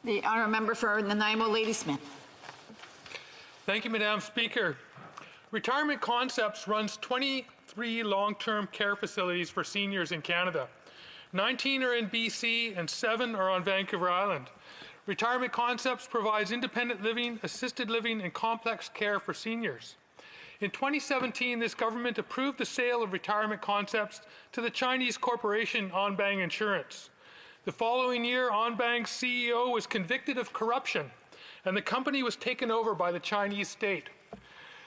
The honourable member for Nanaimo, Ladysmith. Thank you, Madam Speaker. Retirement Concepts runs 23 long-term care facilities for seniors in Canada. 19 are in BC and 7 are on Vancouver Island. Retirement Concepts provides independent living, assisted living, and complex care for seniors. In 2017, this government approved the sale of Retirement Concepts to the Chinese corporation Anbang Insurance. The following year, Anbang's CEO was convicted of corruption, and the company was taken over by the Chinese state.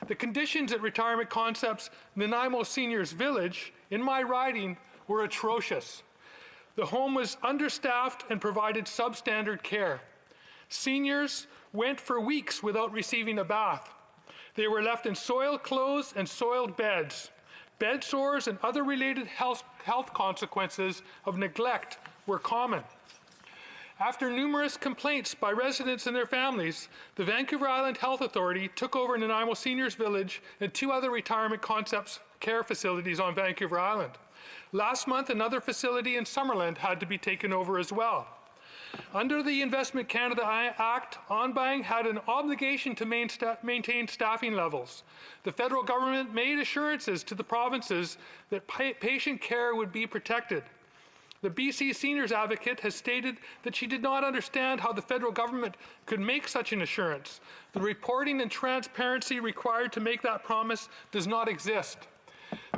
The conditions at Retirement Concepts Nanaimo Seniors Village, in my riding, were atrocious. The home was understaffed and provided substandard care. Seniors went for weeks without receiving a bath. They were left in soiled clothes and soiled beds. Bed sores and other related health consequences of neglect were common. After numerous complaints by residents and their families, the Vancouver Island Health Authority took over Nanaimo Seniors Village and 2 other Retirement Concepts care facilities on Vancouver Island. Last month, another facility in Summerland had to be taken over as well. Under the Investment Canada Act, Anbang had an obligation to maintain staffing levels. The federal government made assurances to the provinces that patient care would be protected. The BC Seniors Advocate has stated that she did not understand how the federal government could make such an assurance. The reporting and transparency required to make that promise does not exist.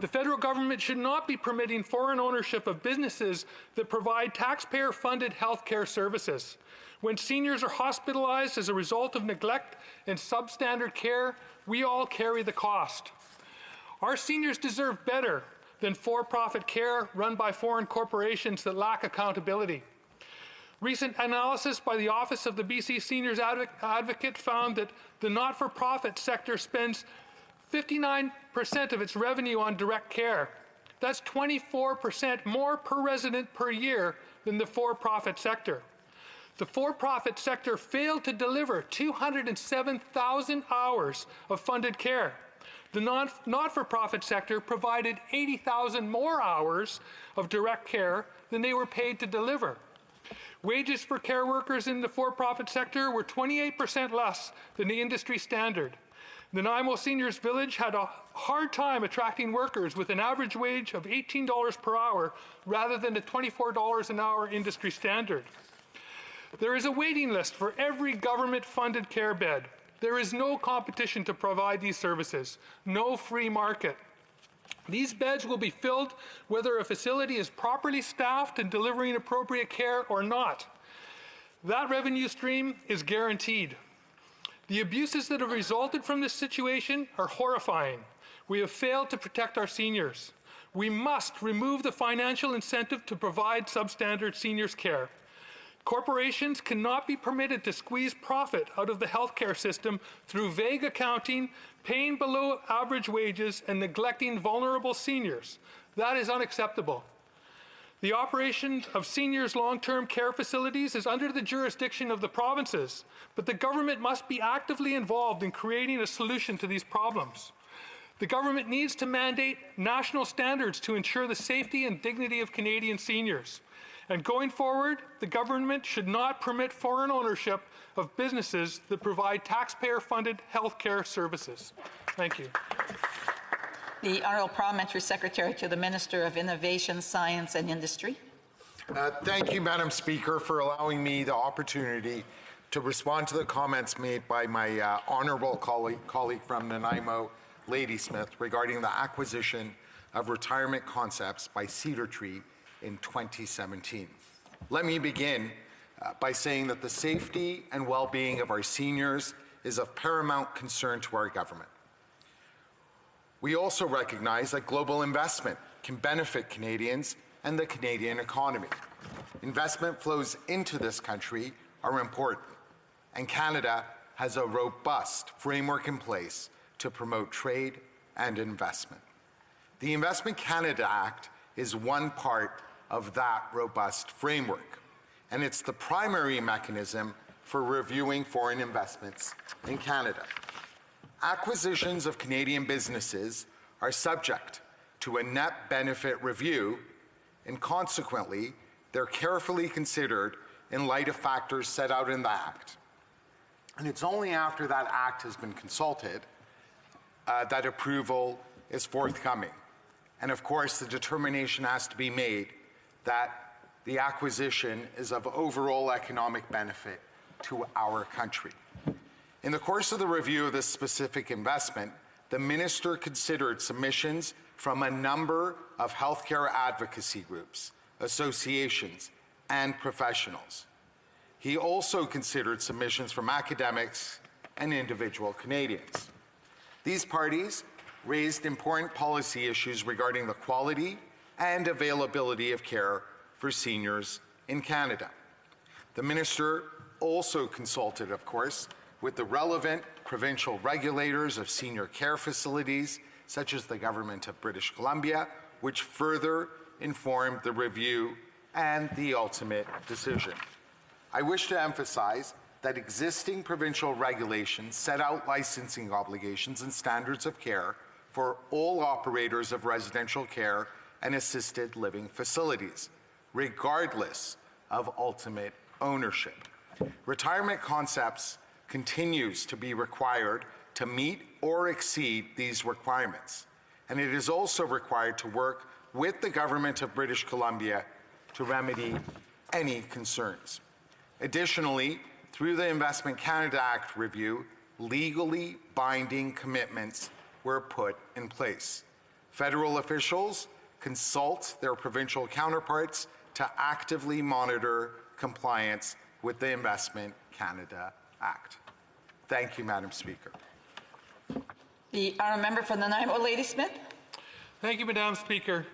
The federal government should not be permitting foreign ownership of businesses that provide taxpayer-funded health care services. When seniors are hospitalized as a result of neglect and substandard care, we all carry the cost. Our seniors deserve better than for-profit care run by foreign corporations that lack accountability. Recent analysis by the Office of the BC Seniors Advocate found that the not-for-profit sector spends 59% of its revenue on direct care. That's 24% more per resident per year than the for-profit sector. The for-profit sector failed to deliver 207,000 hours of funded care. The not-for-profit sector provided 80,000 more hours of direct care than they were paid to deliver. Wages for care workers in the for-profit sector were 28% less than the industry standard. The Nanaimo Seniors Village had a hard time attracting workers with an average wage of $18 per hour rather than the $24 an hour industry standard. There is a waiting list for every government-funded care bed. There is no competition to provide these services, no free market. These beds will be filled whether a facility is properly staffed and delivering appropriate care or not. That revenue stream is guaranteed. The abuses that have resulted from this situation are horrifying. We have failed to protect our seniors. We must remove the financial incentive to provide substandard seniors care. Corporations cannot be permitted to squeeze profit out of the healthcare system through vague accounting, paying below average wages, and neglecting vulnerable seniors. That is unacceptable. The operation of seniors' long-term care facilities is under the jurisdiction of the provinces, but the government must be actively involved in creating a solution to these problems. The government needs to mandate national standards to ensure the safety and dignity of Canadian seniors. And going forward, the government should not permit foreign ownership of businesses that provide taxpayer-funded health care services. Thank you. The Honourable Parliamentary Secretary to the Minister of Innovation, Science and Industry. Thank you, Madam Speaker, for allowing me the opportunity to respond to the comments made by my honourable colleague from Nanaimo, Ladysmith, regarding the acquisition of Retirement Concepts by Cedar Tree in 2017. Let me begin by saying that the safety and well-being of our seniors is of paramount concern to our government. We also recognize that global investment can benefit Canadians and the Canadian economy. Investment flows into this country are important, and Canada has a robust framework in place to promote trade and investment. The Investment Canada Act is one part of that robust framework, and it's the primary mechanism for reviewing foreign investments in Canada. Acquisitions of Canadian businesses are subject to a net benefit review, and consequently, they're carefully considered in light of factors set out in the Act. And it's only after that Act has been consulted that approval is forthcoming. And of course, the determination has to be made that the acquisition is of overall economic benefit to our country. In the course of the review of this specific investment, the Minister considered submissions from a number of healthcare advocacy groups, associations, and professionals. He also considered submissions from academics and individual Canadians. These parties raised important policy issues regarding the quality and availability of care for seniors in Canada. The Minister also consulted, of course, with the relevant provincial regulators of senior care facilities, such as the Government of British Columbia, which further informed the review and the ultimate decision. I wish to emphasize that existing provincial regulations set out licensing obligations and standards of care for all operators of residential care and assisted living facilities, regardless of ultimate ownership. Retirement Concepts continues to be required to meet or exceed these requirements, and it is also required to work with the Government of British Columbia to remedy any concerns. Additionally, through the Investment Canada Act review, legally binding commitments were put in place. Federal officials consult their provincial counterparts to actively monitor compliance with the Investment Canada Act. Thank you, Madam Speaker. The honourable member for Nanaimo, Ladysmith. Thank you, Madam Speaker.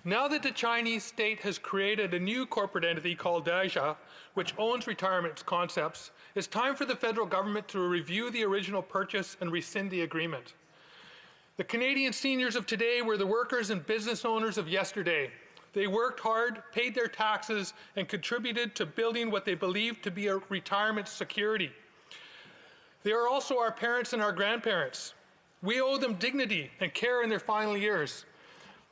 Now that the Chinese state has created a new corporate entity called Daja, which owns Retirement Concepts, it's time for the federal government to review the original purchase and rescind the agreement. The Canadian seniors of today were the workers and business owners of yesterday. They worked hard, paid their taxes, and contributed to building what they believed to be a retirement security. They are also our parents and our grandparents. We owe them dignity and care in their final years.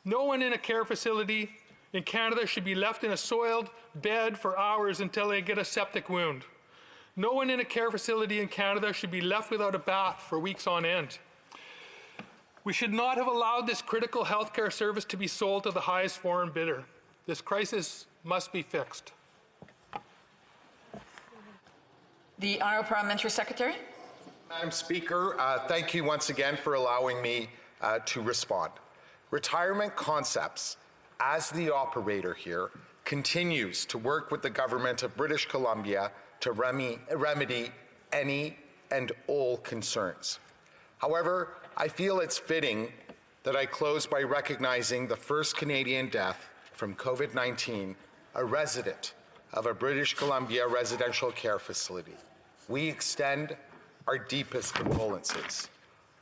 No one in a care facility in Canada should be left in a soiled bed for hours until they get a septic wound. No one in a care facility in Canada should be left without a bath for weeks on end. We should not have allowed this critical healthcare service to be sold to the highest foreign bidder. This crisis must be fixed. The honourable parliamentary secretary. Madam Speaker, thank you once again for allowing me to respond. Retirement Concepts, as the operator here, continues to work with the Government of British Columbia to remedy any and all concerns. However, I feel it's fitting that I close by recognizing the first Canadian death from COVID-19, a resident of a British Columbia residential care facility. We extend our deepest condolences.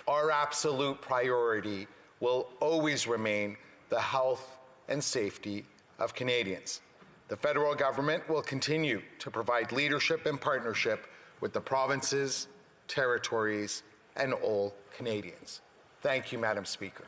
Our absolute priority will always remain the health and safety of Canadians. The federal government will continue to provide leadership and partnership with the provinces, territories, and all Canadians. Thank you, Madam Speaker.